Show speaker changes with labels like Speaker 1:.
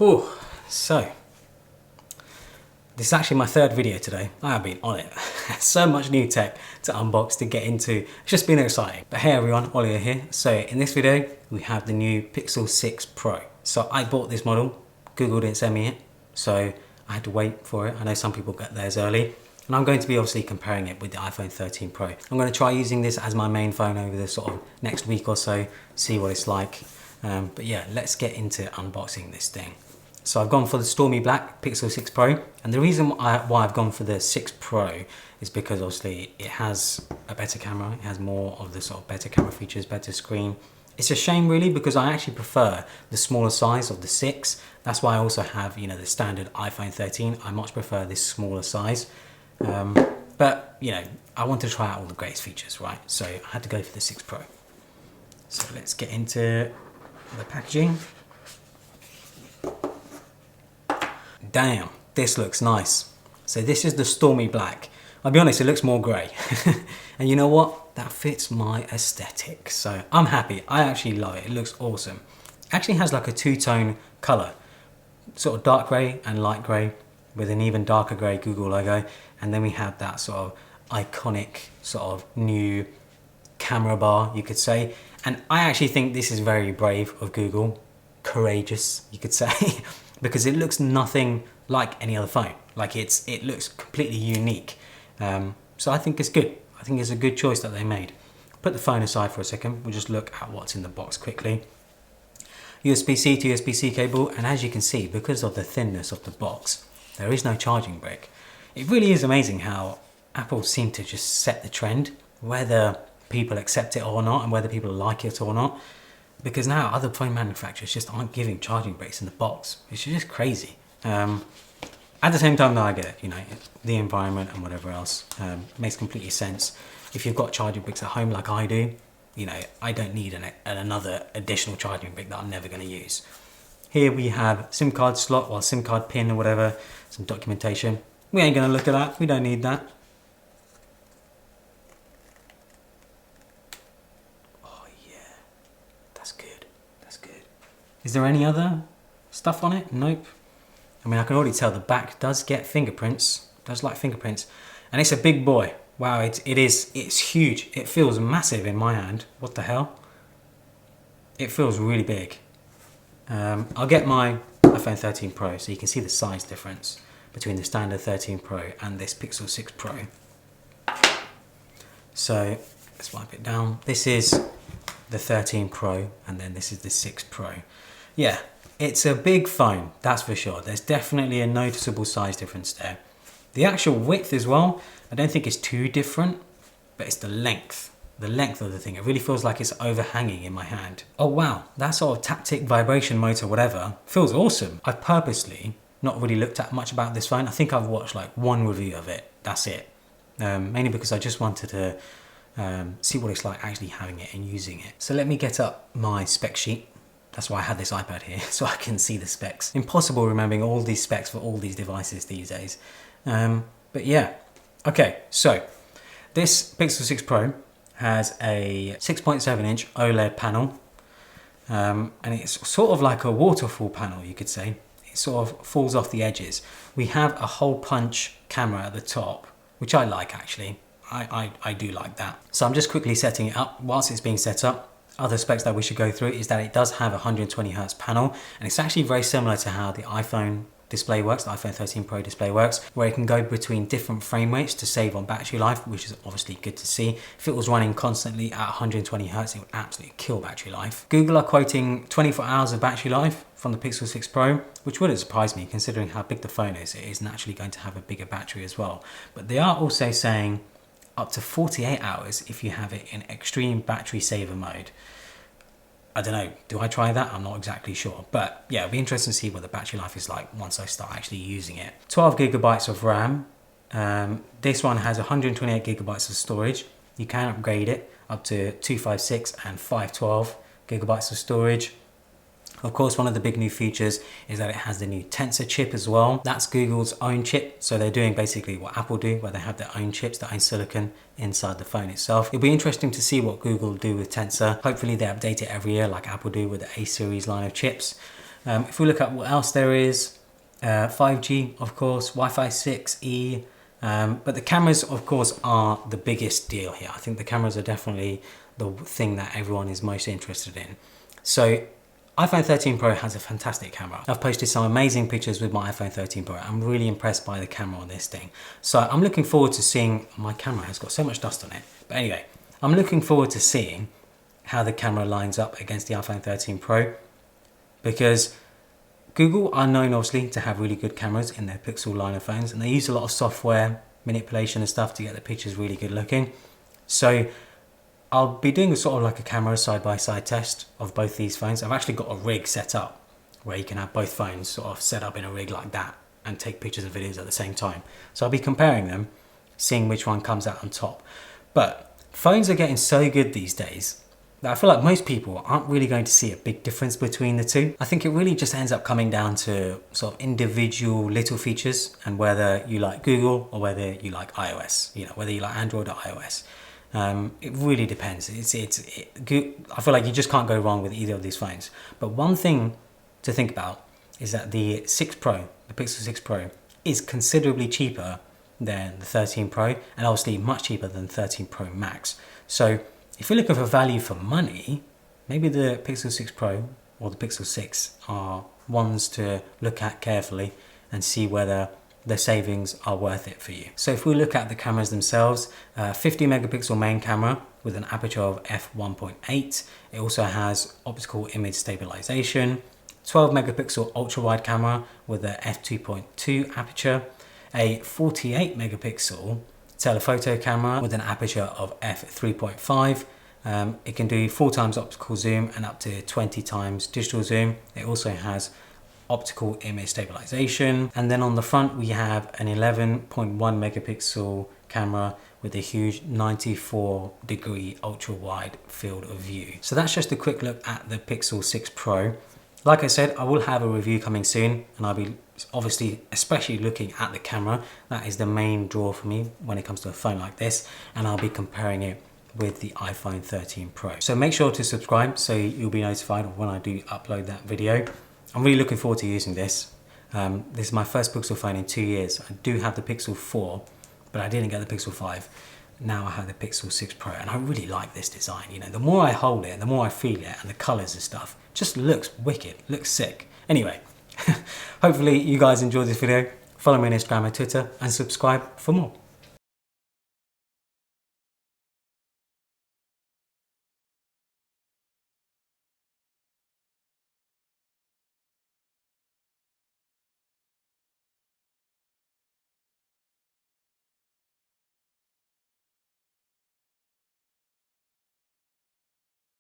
Speaker 1: Whew. So, this is actually my third video today. I have been on it. So much new tech to unbox, to get into. It's just been exciting. But hey everyone, Ollie here. So in this video, we have the new Pixel 6 Pro. So I bought this model. Google didn't send me it. So I had to wait for it. I know some people get theirs early. And I'm going to be obviously comparing it with the iPhone 13 Pro. I'm going to try using this as my main phone over the sort of next week or so, see what it's like. But yeah, let's get into unboxing this thing. So I've gone for the Stormy Black Pixel 6 Pro, and the reason why I've gone for the 6 Pro is because obviously it has a better camera, it has more of the sort of better camera features, better screen. It's a shame really because I actually prefer the smaller size of the 6. That's why I also have, you know, the standard iPhone 13. I much prefer this smaller size. But, you know, I want to try out all the greatest features, right? So I had to go for the 6 Pro. So let's get into the packaging. Damn, this looks nice. So this is the Stormy Black. I'll be honest, it looks more grey. And you know what? That fits my aesthetic. So I'm happy. I actually love it. It looks awesome. It actually has like a two-tone colour. Sort of dark grey and light grey with an even darker grey Google logo. And then we have that sort of iconic sort of new camera bar, you could say. And I actually think this is very brave of Google. Courageous, you could say. Because it looks nothing like any other phone. Like it looks completely unique. So I think it's good. I think it's a good choice that they made. Put the phone aside for a second. We'll just look at what's in the box quickly. USB-C to USB-C cable, and as you can see, because of the thinness of the box, there is no charging brick. It really is amazing how Apple seem to just set the trend, whether people accept it or not, and whether people like it or not. Because now other phone manufacturers just aren't giving charging bricks in the box. It's just crazy. At the same time, though, I get it. You know, the environment and whatever else makes completely sense. If you've got charging bricks at home like I do, you know, I don't need another additional charging brick that I'm never going to use. Here we have SIM card slot, or SIM card pin or whatever, some documentation. We ain't going to look at that. We don't need that. Is there any other stuff on it? Nope. I mean, I can already tell the back does get fingerprints, does like fingerprints. And it's a big boy. Wow, it's huge. It feels massive in my hand. What the hell? It feels really big. I'll get my iPhone 13 Pro so you can see the size difference between the standard 13 Pro and this Pixel 6 Pro. So let's wipe it down. This is the 13 Pro and then this is the 6 Pro. Yeah, it's a big phone, that's for sure. There's definitely a noticeable size difference there. The actual width as well, I don't think it's too different, but it's the length of the thing. It really feels like it's overhanging in my hand. Oh wow, that sort of taptic vibration motor, whatever, feels awesome. I've purposely not really looked at much about this phone. I think I've watched like one review of it, that's it. Mainly because I just wanted to see what it's like actually having it and using it. So let me get up my spec sheet. That's why I had this iPad here, so I can see the specs. Impossible remembering all these specs for all these devices these days. But yeah, okay, so this Pixel 6 Pro has a 6.7-inch OLED panel, and it's sort of like a waterfall panel, you could say. It sort of falls off the edges. We have a hole punch camera at the top, which I like actually. I do like that. So I'm just quickly setting it up. Whilst it's being set up, other specs that we should go through is that it does have a 120Hz panel, and it's actually very similar to how the iPhone display works, the iPhone 13 Pro display works, where it can go between different frame rates to save on battery life, which is obviously good to see. If it was running constantly at 120Hz, it would absolutely kill battery life. Google are quoting 24 hours of battery life from the Pixel 6 Pro, which wouldn't surprise me considering how big the phone is. It is naturally going to have a bigger battery as well. But they are also saying up to 48 hours if you have it in extreme battery saver mode. I don't know, do I try that? I'm not exactly sure. But yeah, it'll be interesting to see what the battery life is like once I start actually using it. 12 gigabytes of RAM. This one has 128 gigabytes of storage. You can upgrade it up to 256 and 512 gigabytes of storage. Of course, one of the big new features is that it has the new Tensor chip as well. That's Google's own chip. So they're doing basically what Apple do, where they have their own chips, their own silicon inside the phone itself. It'll be interesting to see what Google do with Tensor. Hopefully they update it every year like Apple do with the A series line of chips. If we look at what else there is, 5G, of course, Wi-Fi 6E, but the cameras, of course, are the biggest deal here. I think the cameras are definitely the thing that everyone is most interested in. So iPhone 13 Pro has a fantastic camera. I've posted some amazing pictures with my iPhone 13 Pro. I'm really impressed by the camera on this thing. So I'm looking forward to seeing, my camera has got so much dust on it. But anyway, I'm looking forward to seeing how the camera lines up against the iPhone 13 Pro, because Google are known obviously to have really good cameras in their Pixel line of phones, and they use a lot of software manipulation and stuff to get the pictures really good looking. So I'll be doing a sort of like a camera side-by-side test of both these phones. I've actually got a rig set up where you can have both phones sort of set up in a rig like that and take pictures and videos at the same time. So I'll be comparing them, seeing which one comes out on top. But phones are getting so good these days that I feel like most people aren't really going to see a big difference between the two. I think it really just ends up coming down to sort of individual little features and whether you like Google or whether you like iOS, you know, whether you like Android or iOS. It really depends. I feel like you just can't go wrong with either of these phones. But one thing to think about is that the 6 Pro, the Pixel 6 Pro, is considerably cheaper than the 13 Pro, and obviously much cheaper than 13 Pro Max. So if you're looking for value for money, maybe the Pixel 6 Pro or the Pixel 6 are ones to look at carefully and see whether the savings are worth it for you. So if we look at the cameras themselves, 50 megapixel main camera with an aperture of f1.8. It also has optical image stabilization, 12 megapixel ultra wide camera with a f2.2 aperture, a 48 megapixel telephoto camera with an aperture of f3.5. It can do 4 times optical zoom and up to 20 times digital zoom. It also has optical image stabilization, and then on the front we have an 11.1 megapixel camera with a huge 94 degree ultra wide field of view. So that's just a quick look at the Pixel 6 Pro. Like I said, I will have a review coming soon, and I'll be obviously especially looking at the camera. That is the main draw for me when it comes to a phone like this, and I'll be comparing it with the iPhone 13 Pro. So make sure to subscribe so you'll be notified of when I do upload that video. I'm really looking forward to using this. This is my first Pixel phone in 2 years. I do have the Pixel 4, but I didn't get the Pixel 5. Now I have the Pixel 6 Pro, and I really like this design. You know, the more I hold it, the more I feel it, and the colors and stuff, just looks wicked, looks sick. Anyway, hopefully you guys enjoyed this video. Follow me on Instagram and Twitter, and subscribe for more.